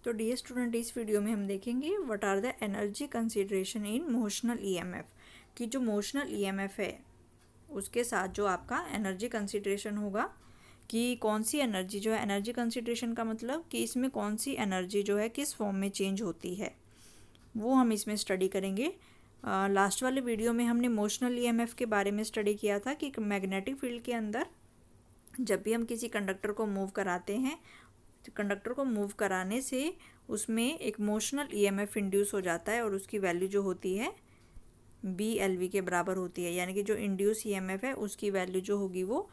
तो dear student, इस video में हम देखेंगे what are the energy consideration in motional EMF. कि जो मोशनल ईएमएफ है उसके साथ जो आपका एनर्जी कंसीडरेशन होगा कि कौन सी एनर्जी जो है, एनर्जी कंसीडरेशन का मतलब कि इसमें कौन सी एनर्जी जो है किस फॉर्म में चेंज होती है, वो हम इसमें स्टडी करेंगे। लास्ट वाले वीडियो में हमने मोशनल ईएमएफ के बारे में स्टडी किया था कि मैग्नेटिक फील्ड के अंदर जब भी हम किसी कंडक्टर को मूव कराते हैं तो कंडक्टर को मूव कराने से उसमें एक मोशनल ईएमएफ इंड्यूस हो जाता है और उसकी वैल्यू जो होती है BLV के बराबर होती है। यानी कि जो इंड्यूस ईएमएफ है उसकी वैल्यू जो होगी वो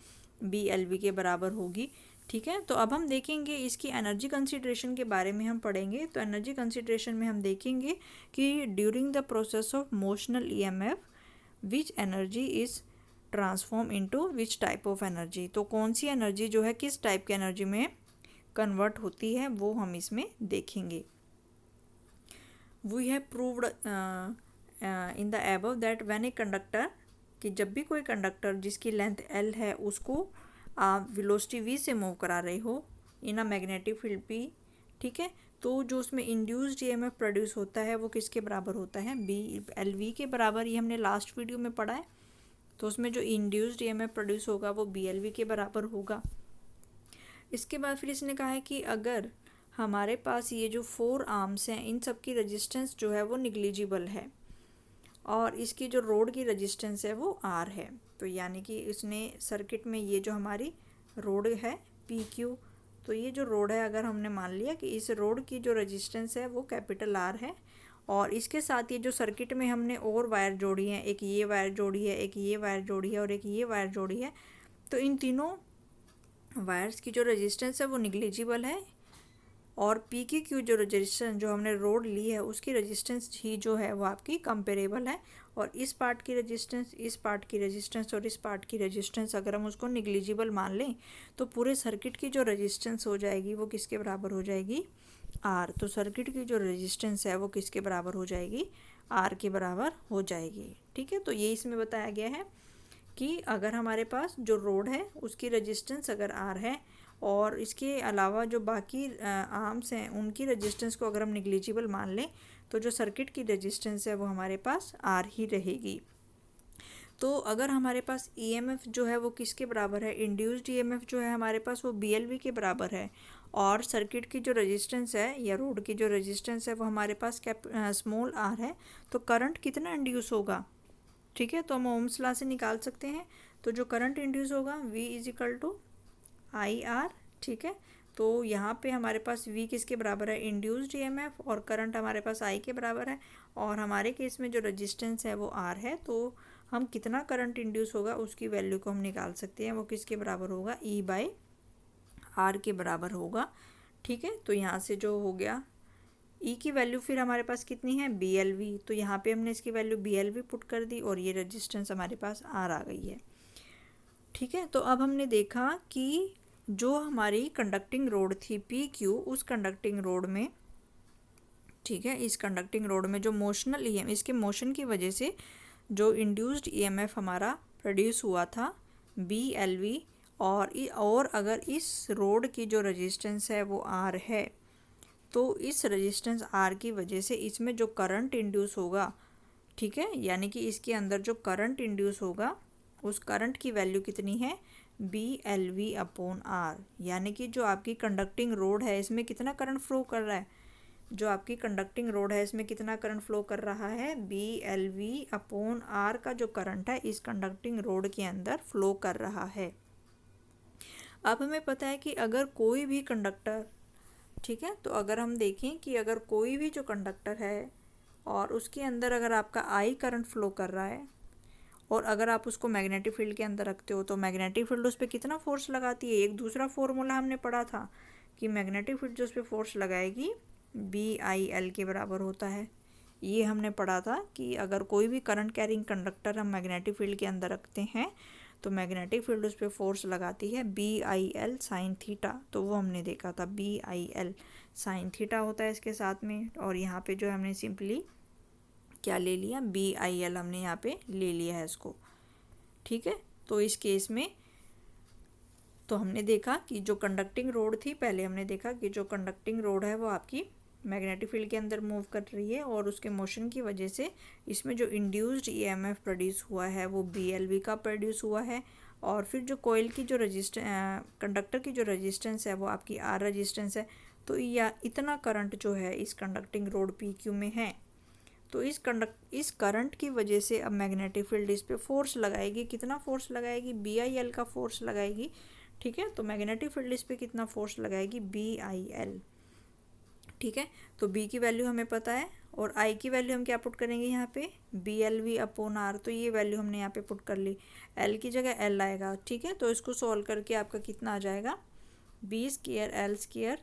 BLV के बराबर होगी। ठीक है, तो अब हम देखेंगे इसकी एनर्जी कंसीडरेशन के बारे में हम पढ़ेंगे। तो एनर्जी कंसीडरेशन में हम देखेंगे कि during the process of motional EMF which energy is transform into which type of energy. तो कौन सी एनर्जी जो है किस टाइप की एनर्जी में कन्वर्ट होती है वो हम इसमें देखेंगे। We have proved in the above that when a conductor, कि जब भी कोई कंडक्टर जिसकी लेंथ L है उसको आप वेलोसिटी V से मूव करा रहे हो इन अ मैग्नेटिक फील्ड P, ठीक है, तो जो उसमें इंड्यूस्ड ईएमएफ प्रोड्यूस होता है वो किसके बराबर होता है, BLV के बराबर। ये हमने लास्ट वीडियो में पढ़ा है। तो उसमें जो इंड्यूस्ड ईएमएफ प्रोड्यूस होगा वो BLV के बराबर होगा। इसके बाद फिर इसने कहा है कि अगर हमारे पास ये जो 4 आर्म्स हैं इन सब की रेजिस्टेंस जो है वो निग्लिजिबल है और इसकी जो रोड की रेजिस्टेंस है वो R है, तो यानी कि इसने सर्किट में ये जो हमारी रोड है PQ, तो ये जो रोड है अगर हमने मान लिया कि इस रोड की जो रेजिस्टेंस है वो कैपिटल R है और इसके साथ ये जो सर्किट में हमने और वायर जोड़ी हैं, एक ये वायर जोड़ी है, एक ये वायर जोड़ी है और एक ये वायर जोड़ी है, तो इन तीनों वायर्स की जो रेजिस्टेंस है वो निग्लिजिबल है और PQ जो रेजिस्टेंस जो हमने रोड ली है उसकी रेजिस्टेंस ही जो है वो आपकी कंपेरेबल है। और इस पार्ट की रेजिस्टेंस, इस पार्ट की रेजिस्टेंस और इस पार्ट की रेजिस्टेंस अगर हम उसको निग्लिजिबल मान लें तो पूरे सर्किट की जो रेजिस्टेंस हो जाएगी वो किसके बराबर हो जाएगी, R। तो सर्किट की जो रेजिस्टेंस है वो किसके बराबर हो जाएगी, R के बराबर हो जाएगी। ठीक है, तो ये इसमें बताया गया है कि अगर हमारे पास जो रोड है उसकी रेजिस्टेंस अगर R है और इसके अलावा जो बाकी आर्म्स हैं उनकी रेजिस्टेंस को अगर हम निग्लिजिबल मान लें तो जो सर्किट की रेजिस्टेंस है वो हमारे पास R ही रहेगी। तो अगर हमारे पास EMF जो है वो किसके बराबर है, इंड्यूस्ड EMF जो है हमारे पास वो BLV के बराबर है और सर्किट की जो रेजिस्टेंस है या रोड की जो रेजिस्टेंस है वो हमारे पास स्मॉल r है, तो करंट कितना इंड्यूस होगा। ठीक है, तो हम ओम्स लॉ से निकाल सकते हैं। तो जो करंट इंड्यूस होगा V = IR। ठीक है, तो यहाँ पे हमारे पास V किसके बराबर है, इंड्यूस्ड ईएमएफ, और करंट हमारे पास I के बराबर है और हमारे केस में जो रेजिस्टेंस है वो R है, तो हम कितना करंट इंड्यूस होगा उसकी वैल्यू को हम निकाल सकते हैं। वो किसके बराबर होगा, E/R के बराबर होगा। ठीक है, तो यहाँ से जो हो गया E की वैल्यू फिर हमारे पास कितनी है, BLV, तो यहाँ पे हमने इसकी वैल्यू BLV पुट कर दी और ये रेजिस्टेंस हमारे पास R आ गई है। ठीक है, तो अब हमने देखा कि जो हमारी कंडक्टिंग रोड थी PQ, उस कंडक्टिंग रोड में, ठीक है, इस कंडक्टिंग रोड में जो मोशनल EMF, इसके मोशन की वजह से जो इंड्यूस्ड EMF हमारा प्रोड्यूस हुआ था BLV, और अगर इस रोड की जो रेजिस्टेंस है वो R है तो इस रेजिस्टेंस R की वजह से इसमें जो करंट इंड्यूस होगा, ठीक है, यानी कि इसके अंदर जो करंट इंड्यूस होगा उस करंट की वैल्यू कितनी है, BLV/R। यानी कि जो आपकी कंडक्टिंग रोड है इसमें कितना करंट फ्लो कर रहा है, जो आपकी कंडक्टिंग रोड है इसमें कितना करंट फ्लो कर रहा है, BLV/R का जो करंट है इस कंडक्टिंग रोड के अंदर फ्लो कर रहा है। अब हमें पता है कि अगर कोई भी कंडक्टर, ठीक है, तो अगर हम देखें कि अगर कोई भी जो कंडक्टर है और उसके अंदर अगर आपका I करंट फ्लो कर रहा है और अगर आप उसको मैग्नेटिक फील्ड के अंदर रखते हो तो मैग्नेटिक फील्ड उस पर कितना फोर्स लगाती है। एक दूसरा फॉर्मूला हमने पढ़ा था कि मैग्नेटिक फील्ड जो उस पर फोर्स लगाएगी BIL के बराबर होता है। ये हमने पढ़ा था कि अगर कोई भी करंट कैरिंग कंडक्टर हम मैग्नेटिक फील्ड के अंदर रखते हैं तो मैग्नेटिक फील्ड उस पर फोर्स लगाती है BIL sin थीटा। तो वो हमने देखा था BIL sin थीटा होता है इसके साथ में, और यहाँ पे जो हमने सिंपली क्या ले लिया, BIL हमने यहाँ पे ले लिया है इसको। ठीक है, तो इस केस में तो हमने देखा कि जो कंडक्टिंग रोड थी, पहले हमने देखा कि जो कंडक्टिंग रोड है वो आपकी मैग्नेटिक फील्ड के अंदर मूव कर रही है और उसके मोशन की वजह से इसमें जो इंड्यूस्ड ईएमएफ प्रोड्यूस हुआ है वो BLV का प्रोड्यूस हुआ है। और फिर जो कोयल की जो कंडक्टर की जो रेजिस्टेंस है वो आपकी R रेजिस्टेंस है। तो या इतना करंट जो है इस कंडक्टिंग रोड PQ में है, तो इस करंट की वजह से अब मैग्नेटिक फील्ड इस पे फोर्स लगाएगी। कितना फोर्स लगाएगी? BIL का फोर्स लगाएगी। ठीक है, तो मैग्नेटिक फील्ड इस पे कितना फोर्स लगाएगी? BIL। ठीक है, तो B की वैल्यू हमें पता है और I की वैल्यू हम क्या पुट करेंगे यहाँ पे? BLV/R। तो ये वैल्यू हमने यहाँ पे पुट कर ली, L की जगह L आएगा। ठीक है, तो इसको सॉल्व करके आपका कितना आ जाएगा? B²L²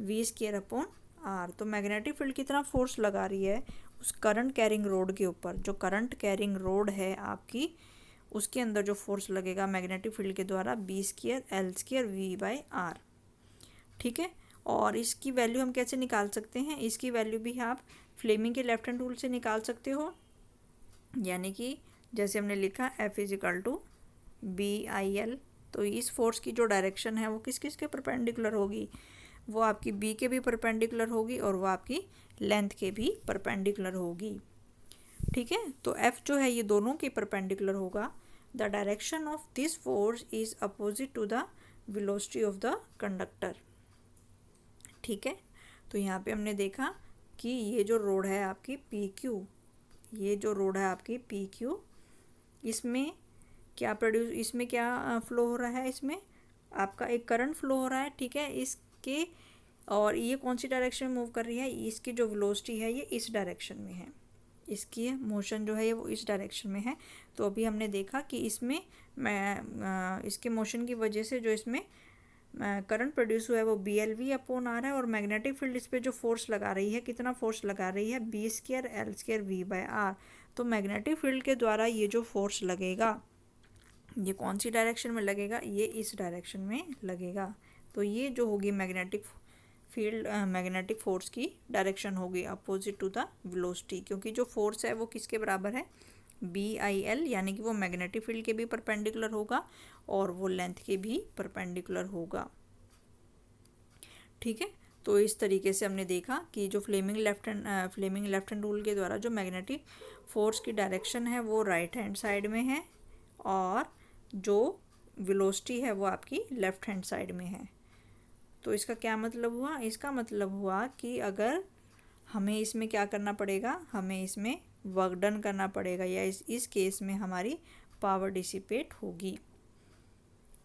V²/R। तो मैग्नेटिक फील्ड कितना फोर्स लगा रही है उस करंट कैरिंग रोड के ऊपर। जो करंट कैरिंग रोड है आपकी, उसके अंदर जो फोर्स लगेगा मैग्नेटिक फील्ड के द्वारा B²L² V/R। ठीक है, और इसकी वैल्यू हम कैसे निकाल सकते हैं? इसकी वैल्यू भी आप फ्लेमिंग के लेफ्ट हैंड रूल से निकाल सकते हो। यानी कि जैसे हमने लिखा F=BIL। तो इस फोर्स की जो डायरेक्शन है वो किस किस के परपेंडिकुलर होगी? वो आपकी B के भी परपेंडिकुलर होगी और वो आपकी लेंथ के भी परपेंडिकुलर होगी। ठीक है, तो F जो है ये दोनों के परपेंडिकुलर होगा। The direction of this force is opposite to the velocity of the conductor. ठीक है, तो यहाँ पे हमने देखा कि ये जो रोड है आपकी PQ, ये जो रोड है आपकी PQ, इसमें क्या फ्लो हो रहा है? इसमें आपका एक करंट फ्लो हो रहा है। ठीक है, इसके और ये कौन सी डायरेक्शन में मूव कर रही है? इसकी जो वेलोसिटी है ये इस डायरेक्शन में है, इसकी मोशन जो है ये वो इस डायरेक्शन में है। तो अभी हमने देखा कि इसमें इसके मोशन की वजह से जो इसमें करंट प्रोड्यूस हुआ है वो BLV/R है। और मैग्नेटिक फील्ड इस पे जो फोर्स लगा रही है, कितना फोर्स लगा रही है? B²L² V/R। तो मैग्नेटिक फील्ड के द्वारा ये जो फोर्स लगेगा ये कौन सी डायरेक्शन में लगेगा? ये इस डायरेक्शन में लगेगा। तो ये जो होगी मैग्नेटिक फोर्स की डायरेक्शन होगी अपोजिट टू द वेलोसिटी, क्योंकि जो फोर्स है वो किसके बराबर है? BIL, यानी कि वो मैग्नेटिक फील्ड के भी परपेंडिकुलर होगा और वो लेंथ के भी परपेंडिकुलर होगा। ठीक है, तो इस तरीके से हमने देखा कि जो फ्लेमिंग लेफ्ट हैंड रूल के द्वारा जो मैग्नेटिक फोर्स की डायरेक्शन है वो राइट हैंड साइड में है और जो वेलोसिटी है वो आपकी लेफ्ट हैंड साइड में है। तो इसका क्या मतलब हुआ? इसका मतलब हुआ कि अगर हमें इसमें क्या करना पड़ेगा? हमें इसमें वर्क डन करना पड़ेगा, या इस केस में हमारी पावर डिसिपेट होगी।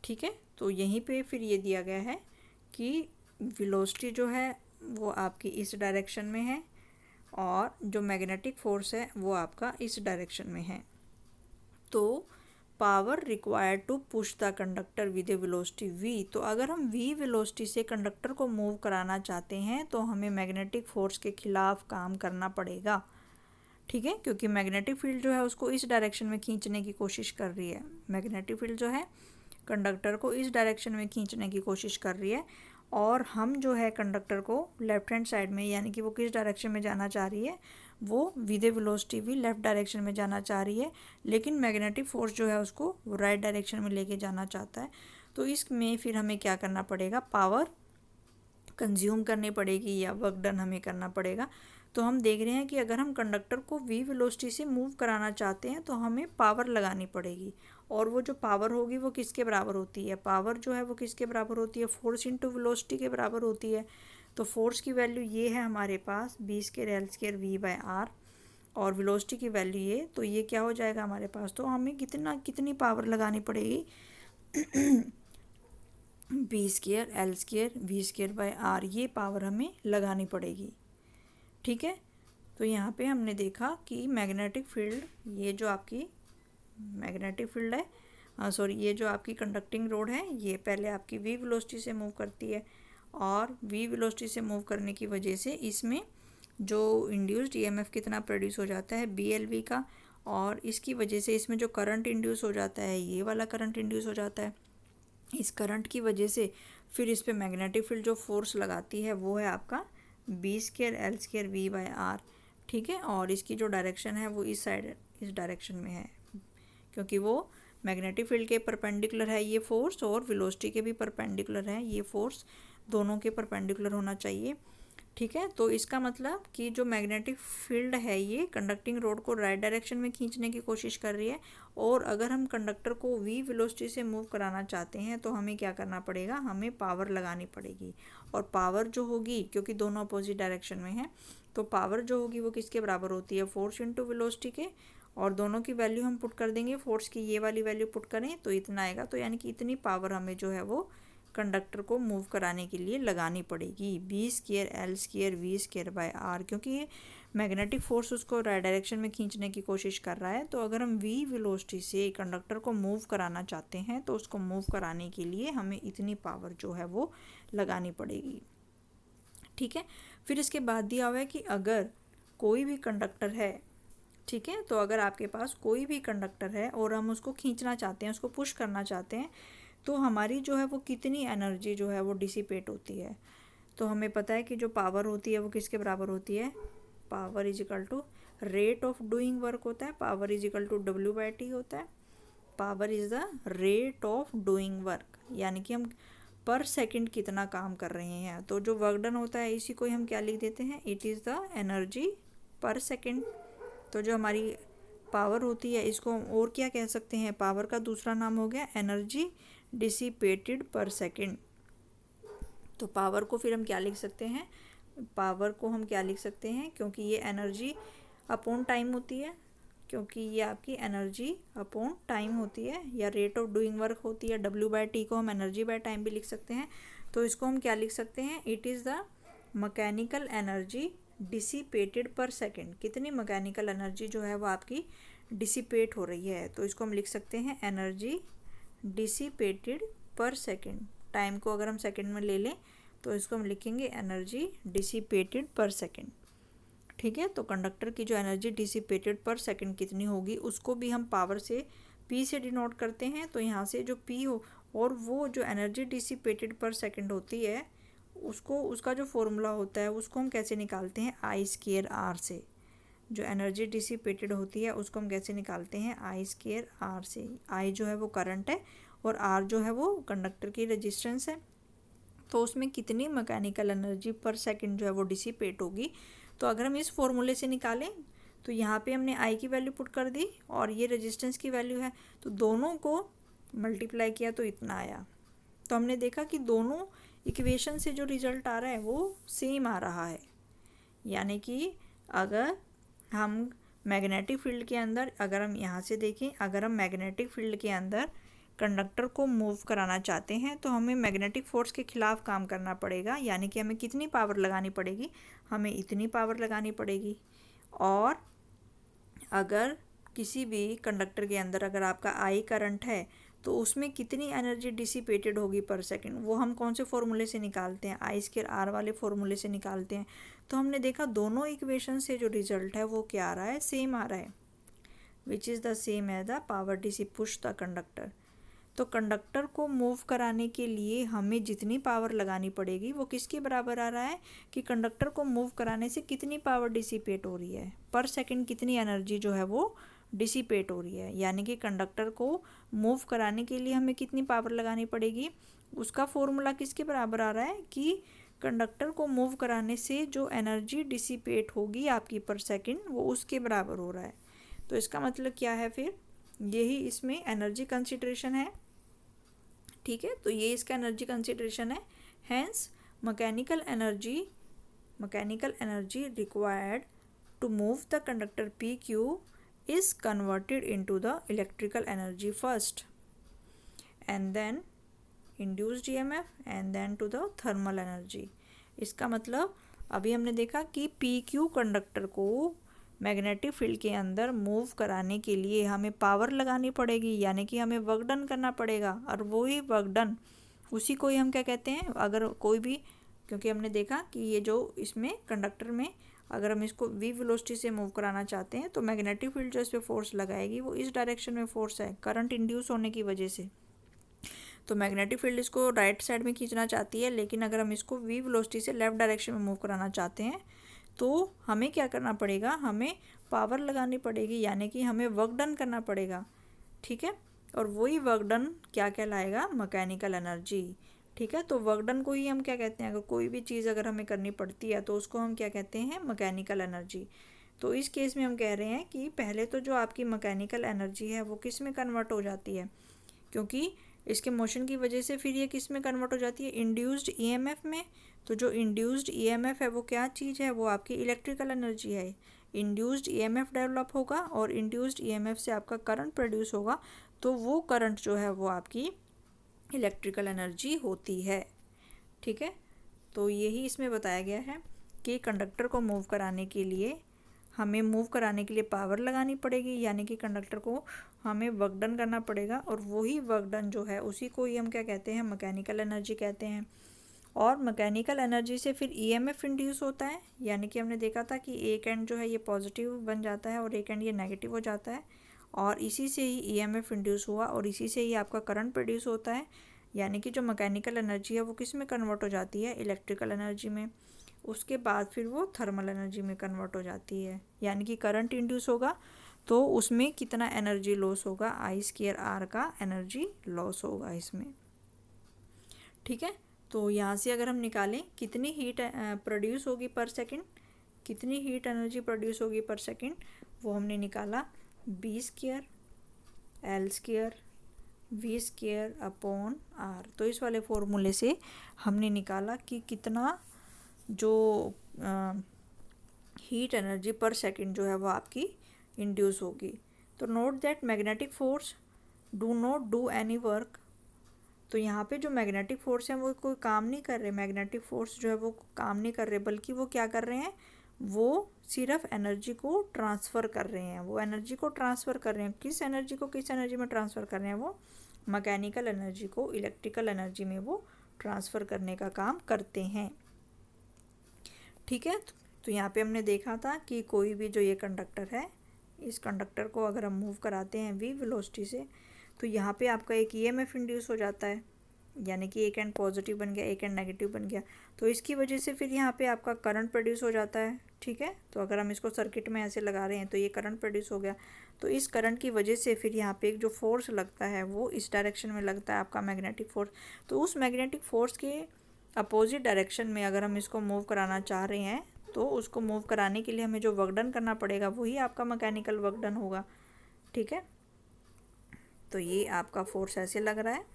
ठीक है, तो यहीं पे फिर ये दिया गया है कि वेलोसिटी जो है वो आपकी इस डायरेक्शन में है और जो मैग्नेटिक फोर्स है वो आपका इस डायरेक्शन में है। तो power required to push the conductor with a velocity V। तो अगर हम V वेलोसिटी से कंडक्टर को मूव कराना चाहते हैं तो हमें मैग्नेटिक फोर्स के खिलाफ काम करना पड़ेगा। ठीक है, क्योंकि मैग्नेटिक फील्ड जो है उसको इस डायरेक्शन में खींचने की कोशिश कर रही है। मैग्नेटिक फील्ड जो है कंडक्टर को इस डायरेक्शन में खींचने की कोशिश कर रही है और हम जो है कंडक्टर को लेफ्ट हैंड साइड में, यानी कि वो किस डायरेक्शन में जाना चाह रही है? वो विद ए वेलोसिटी भी लेफ्ट डायरेक्शन में जाना चाह रही है, लेकिन मैग्नेटिक फोर्स जो है उसको वो राइट डायरेक्शन में लेके जाना चाहता है। तो इसमें फिर हमें क्या करना पड़ेगा? पावर कंज्यूम करनी पड़ेगी या वर्क डन हमें करना पड़ेगा। तो हम देख रहे हैं कि अगर हम कंडक्टर को V वेलोसिटी से मूव कराना चाहते हैं तो हमें पावर लगानी पड़ेगी, और वो जो पावर होगी वो किसके बराबर होती है? पावर जो है वो किसके बराबर होती है? फोर्स इंटू वेलोसिटी के बराबर होती है। तो फोर्स की वैल्यू ये है हमारे पास B²L² V/R और वेलोसिटी की वैल्यू ये, तो ये क्या हो जाएगा हमारे पास? तो हमें कितनी पावर लगानी पड़ेगी? B²L² V²/R, ये पावर हमें लगानी पड़ेगी। ठीक है, तो यहाँ पे हमने देखा कि मैग्नेटिक फील्ड, ये जो आपकी मैग्नेटिक फील्ड है, ये जो आपकी कंडक्टिंग रोड है, ये पहले आपकी V वेलोसिटी से मूव करती है और V वेलोसिटी से मूव करने की वजह से इसमें जो इंड्यूस्ड EMF कितना प्रोड्यूस हो जाता है? BLV का, और इसकी वजह से इसमें जो करंट इंड्यूस हो जाता है ये वाला करंट इंड्यूस हो जाता है। इस करंट की वजह से फिर इस पे मैग्नेटिक फील्ड जो फोर्स लगाती है वो है आपका B²L² V/R। ठीक है, और इसकी जो डायरेक्शन है वो इस डायरेक्शन में है, क्योंकि वो मैग्नेटिक फील्ड के परपेंडिकुलर है ये फोर्स और वेलोसिटी के भी परपेंडिकुलर है ये फोर्स, दोनों के परपेंडिकुलर होना चाहिए। ठीक है, तो इसका मतलब कि जो मैग्नेटिक फील्ड है ये कंडक्टिंग रोड को राइट डायरेक्शन में खींचने की कोशिश कर रही है। और अगर हम कंडक्टर को v वेलोसिटी से मूव कराना चाहते हैं तो हमें क्या करना पड़ेगा, हमें पावर लगानी पड़ेगी। और पावर जो होगी, क्योंकि दोनों अपोजिट डायरेक्शन में है, तो पावर जो होगी वो किसके बराबर होती है, फोर्स इंटू वेलोसिटी के। और दोनों की वैल्यू हम पुट कर देंगे, फोर्स की ये वाली वैल्यू पुट करें तो इतना आएगा। तो यानी कि इतनी पावर हमें जो है वो कंडक्टर को मूव कराने के लिए लगानी पड़ेगी, B square L square V square by R, क्योंकि ये मैग्नेटिक फोर्स उसको राइट डायरेक्शन में खींचने की कोशिश कर रहा है। तो अगर हम v वेलोसिटी से कंडक्टर को मूव कराना चाहते हैं तो उसको मूव कराने के लिए हमें इतनी पावर जो है वो लगानी पड़ेगी। ठीक है, फिर इसके बाद दिया हुआ है कि अगर कोई भी कंडक्टर है, ठीक है, तो अगर आपके पास कोई भी कंडक्टर है और हम उसको खींचना चाहते हैं, उसको पुश करना चाहते हैं, तो हमारी जो है वो कितनी एनर्जी जो है वो डिसिपेट होती है। तो हमें पता है कि जो पावर होती है वो किसके बराबर होती है, power is equal to rate of doing work होता है, power is equal to W/T होता है। Power is the rate of doing work, यानी कि हम पर सेकंड कितना काम कर रहे हैं। तो जो वर्क डन होता है इसी को हम क्या लिख देते हैं, इट इज़ द एनर्जी पर सेकंड। तो जो हमारी पावर होती है इसको हम और क्या कह सकते हैं, पावर का दूसरा नाम हो गया एनर्जी डिसिपेटेड पर सेकंड। तो पावर को फिर हम क्या लिख सकते हैं, पावर को हम क्या लिख सकते हैं, क्योंकि ये एनर्जी अपॉन टाइम होती है, क्योंकि ये आपकी एनर्जी अपॉन टाइम होती है, या रेट ऑफ डूइंग वर्क होती है। W/T को हम एनर्जी बाय टाइम भी लिख सकते हैं। तो इसको हम क्या लिख सकते हैं, it is the mechanical energy dissipated पर सेकंड। कितनी मैकेनिकल एनर्जी जो है वो आपकी डिसिपेट हो रही है, तो इसको हम लिख सकते हैं एनर्जी डिसिपेटेड पर सेकंड। टाइम को अगर हम सेकंड में ले लें तो इसको हम लिखेंगे एनर्जी डिसिपेटेड पर सेकंड। ठीक है, तो कंडक्टर की जो एनर्जी डिसिपेटेड पर सेकंड कितनी होगी उसको भी हम पावर से P से डिनोट करते हैं। तो यहाँ से जो P हो, और वो जो एनर्जी डिसिपेटेड पर सेकंड होती है उसको, उसका जो फॉर्मूला होता है उसको हम कैसे निकालते हैं, I/R से। जो एनर्जी डिसिपेटेड होती है उसको हम कैसे निकालते हैं, I/R से। I जो है वो करंट है और R जो है वो कंडक्टर की रेजिस्टेंस है। तो उसमें कितनी मैकेनिकल एनर्जी पर सेकंड जो है वो डिसिपेट होगी। तो अगर हम इस फॉर्मूले से निकालें तो यहाँ पे हमने I की वैल्यू पुट कर दी और ये रेजिस्टेंस की वैल्यू है, तो दोनों को मल्टीप्लाई किया तो इतना आया। तो हमने देखा कि दोनों इक्वेशन से जो रिजल्ट आ रहा है वो सेम आ रहा है। यानी कि अगर हम मैग्नेटिक फील्ड के अंदर, अगर हम यहाँ से देखें, अगर हम मैग्नेटिक फील्ड के अंदर कंडक्टर को मूव कराना चाहते हैं तो हमें मैग्नेटिक फोर्स के खिलाफ काम करना पड़ेगा। यानी कि हमें कितनी पावर लगानी पड़ेगी, हमें इतनी पावर लगानी पड़ेगी। और अगर किसी भी कंडक्टर के अंदर अगर आपका I करंट है तो उसमें कितनी एनर्जी डिसिपेटेड होगी पर सेकंड, वो हम कौन से फॉर्मूले से निकालते हैं, I/R वाले फॉर्मूले से निकालते हैं। तो हमने देखा दोनों इक्वेशन से जो रिजल्ट है वो क्या आ रहा है, सेम आ रहा है, which is the same as the power डिसी पुश द कंडक्टर। तो कंडक्टर को मूव कराने के लिए हमें जितनी पावर लगानी पड़ेगी वो किसके बराबर आ रहा है, कि कंडक्टर को मूव कराने से कितनी पावर डिसिपेट हो रही है, पर सेकंड कितनी एनर्जी जो है वो डिसिपेट हो रही है। यानी कि कंडक्टर को मूव कराने के लिए हमें कितनी पावर लगानी पड़ेगी, उसका फॉर्मूला किसके बराबर आ रहा है, कि कंडक्टर को मूव कराने से जो एनर्जी डिसिपेट होगी आपकी पर सेकंड वो उसके बराबर हो रहा है। तो इसका मतलब क्या है, फिर यही इसमें एनर्जी कंसिडरेशन है। ठीक है, तो ये इसका एनर्जी कंसिडरेशन है। Hence mechanical energy required to move the conductor PQ is converted into the electrical energy first and then induced EMF and then to the thermal energy। इसका मतलब अभी हमने देखा कि PQ कंडक्टर को मैग्नेटिक फील्ड के अंदर मूव कराने के लिए हमें पावर लगानी पड़ेगी, यानी कि हमें वर्क डन करना पड़ेगा। और वही वर्क डन, उसी को ही हम क्या कहते हैं, अगर कोई भी, क्योंकि हमने देखा कि ये जो इसमें कंडक्टर में अगर हम इसको v वेलोसिटी से मूव कराना चाहते हैं तो मैग्नेटिक फील्ड जो इस पर फोर्स लगाएगी वो इस डायरेक्शन में फोर्स है, करंट इंड्यूस होने की वजह से। तो मैग्नेटिक फील्ड इसको राइट साइड में खींचना चाहती है, लेकिन अगर हम इसको v वेलोसिटी से लेफ्ट डायरेक्शन में मूव कराना चाहते हैं तो हमें क्या करना पड़ेगा, हमें पावर लगानी पड़ेगी, यानी कि हमें वर्क डन करना पड़ेगा। ठीक है, और वही वर्क डन क्या कहलाएगा, मैकेनिकल एनर्जी। ठीक है। तो वर्क डन को ही हम क्या कहते हैं, अगर कोई भी चीज़ अगर हमें करनी पड़ती है तो उसको हम क्या कहते हैं, मैकेनिकल एनर्जी। तो इस केस में हम कह रहे हैं कि पहले तो जो आपकी मैकेनिकल एनर्जी है वो किस में कन्वर्ट हो जाती है, क्योंकि इसके मोशन की वजह से फिर ये किस में कन्वर्ट हो जाती है, इंड्यूस्ड ईएमएफ में। तो जो इंड्यूस्ड ईएमएफ है वो क्या चीज़ है, वो आपकी इलेक्ट्रिकल एनर्जी है। इंड्यूस्ड ईएमएफ डेवलप होगा और इंड्यूस्ड ईएमएफ से आपका करंट प्रोड्यूस होगा, तो वो करंट जो है वो आपकी इलेक्ट्रिकल एनर्जी होती है। ठीक है। तो यही इसमें बताया गया है कि कंडक्टर को मूव कराने के लिए पावर लगानी पड़ेगी, यानी कि कंडक्टर को हमें वर्क डन करना पड़ेगा, और वही वर्क डन जो है उसी को ही हम क्या कहते हैं, मैकेनिकल एनर्जी कहते हैं। और मैकेनिकल एनर्जी से फिर ईएमएफ इंड्यूस होता है, यानी कि हमने देखा था कि एक एंड जो है ये पॉजिटिव बन जाता है और एक एंड ये नेगेटिव हो जाता है, और इसी से ही ईएमएफ इंड्यूस हुआ और इसी से ही आपका करंट प्रोड्यूस होता है। यानी कि जो मैकेनिकल एनर्जी है वो किस में कन्वर्ट हो जाती है, इलेक्ट्रिकल एनर्जी में। उसके बाद फिर वो थर्मल एनर्जी में कन्वर्ट हो जाती है, यानी कि करंट इंड्यूस होगा तो उसमें कितना एनर्जी लॉस होगा, I²R का एनर्जी लॉस होगा इसमें। ठीक है। तो यहाँ से अगर हम निकालें कितनी हीट प्रोड्यूस होगी पर सेकंड, कितनी हीट एनर्जी प्रोड्यूस होगी पर सेकंड, वो हमने निकाला B² L² V² upon R। तो इस वाले फॉर्मूले से हमने निकाला कि कितना जो हीट एनर्जी पर सेकंड जो है वो आपकी इंड्यूस होगी। तो note that magnetic force do not do any work. तो यहाँ पे जो मैग्नेटिक फोर्स है वो कोई काम नहीं कर रहे, मैग्नेटिक फोर्स जो है वो काम नहीं कर रहे, बल्कि वो क्या कर रहे हैं, वो सिर्फ एनर्जी को ट्रांसफ़र कर रहे हैं। वो एनर्जी को ट्रांसफ़र कर रहे हैं, किस एनर्जी को किस एनर्जी में ट्रांसफ़र कर रहे हैं, वो मैकेनिकल एनर्जी को इलेक्ट्रिकल एनर्जी में वो ट्रांसफ़र करने का काम करते हैं। ठीक है। तो यहाँ पे हमने देखा था कि कोई भी जो ये कंडक्टर है, इस कंडक्टर को अगर हम मूव कराते हैं v वेलोसिटी से, तो यहाँ पे आपका एक ईएमएफ इंड्यूस हो जाता है, यानी कि एक एंड पॉजिटिव बन गया, एक एंड नेगेटिव बन गया। तो इसकी वजह से फिर यहाँ पे आपका करंट प्रोड्यूस हो जाता है। ठीक है। तो अगर हम इसको सर्किट में ऐसे लगा रहे हैं तो ये करंट प्रोड्यूस हो गया। तो इस करंट की वजह से फिर यहाँ पे एक जो फोर्स लगता है वो इस डायरेक्शन में लगता है, आपका मैग्नेटिक फोर्स। तो उस मैग्नेटिक फोर्स के अपोजिट डायरेक्शन में अगर हम इसको मूव कराना चाह रहे हैं तो उसको मूव कराने के लिए हमें जो वर्क डन करना पड़ेगा वही आपका मैकेनिकल वर्क डन होगा। ठीक है। तो ये आपका फोर्स ऐसे लग रहा है,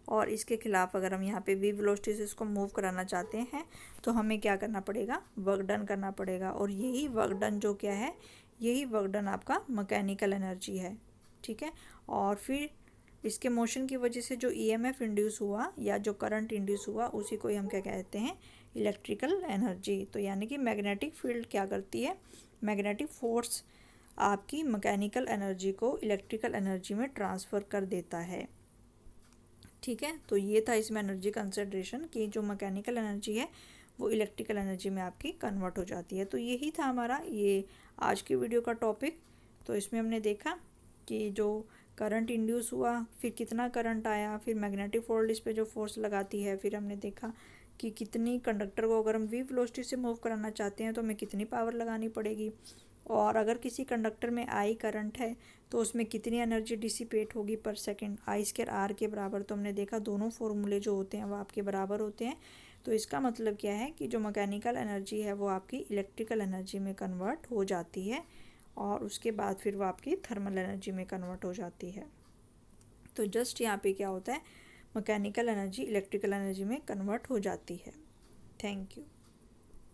और इसके खिलाफ अगर हम यहाँ पे v वेलोसिटी से इसको मूव कराना चाहते हैं तो हमें क्या करना पड़ेगा, वर्क डन करना पड़ेगा। और यही वर्क डन जो क्या है, यही वर्क डन आपका मैकेनिकल एनर्जी है। ठीक है। और फिर इसके मोशन की वजह से जो ईएमएफ इंड्यूस हुआ या जो करंट इंड्यूस हुआ उसी को ही हम क्या कहते हैं, इलेक्ट्रिकल एनर्जी। तो यानी कि मैग्नेटिक फील्ड क्या करती है, मैग्नेटिक फोर्स आपकी मैकेनिकल एनर्जी को इलेक्ट्रिकल एनर्जी में ट्रांसफ़र कर देता है। ठीक है। तो ये था इसमें एनर्जी कंसिडरेशन कि जो मैकेनिकल एनर्जी है वो इलेक्ट्रिकल एनर्जी में आपकी कन्वर्ट हो जाती है। तो यही था हमारा ये आज की वीडियो का टॉपिक। तो इसमें हमने देखा कि जो करंट इंड्यूस हुआ, फिर कितना करंट आया, फिर मैग्नेटिक फील्ड इस पे जो फोर्स लगाती है, फिर हमने देखा कि कितनी कंडक्टर को अगर हम v वेलोसिटी से मूव कराना चाहते हैं तो हमें कितनी पावर लगानी पड़ेगी, और अगर किसी कंडक्टर में I करंट है तो उसमें कितनी एनर्जी डिसिपेट होगी पर सेकंड, I²R के बराबर। तो हमने देखा दोनों फॉर्मूले जो होते हैं वो आपके बराबर होते हैं। तो इसका मतलब क्या है कि जो मैकेनिकल एनर्जी है वो आपकी इलेक्ट्रिकल एनर्जी में कन्वर्ट हो जाती है, और उसके बाद फिर वो आपकी थर्मल एनर्जी में कन्वर्ट हो जाती है। तो जस्ट यहाँ पे क्या होता है, मैकेनिकल एनर्जी इलेक्ट्रिकल एनर्जी में कन्वर्ट हो जाती है। Thank you.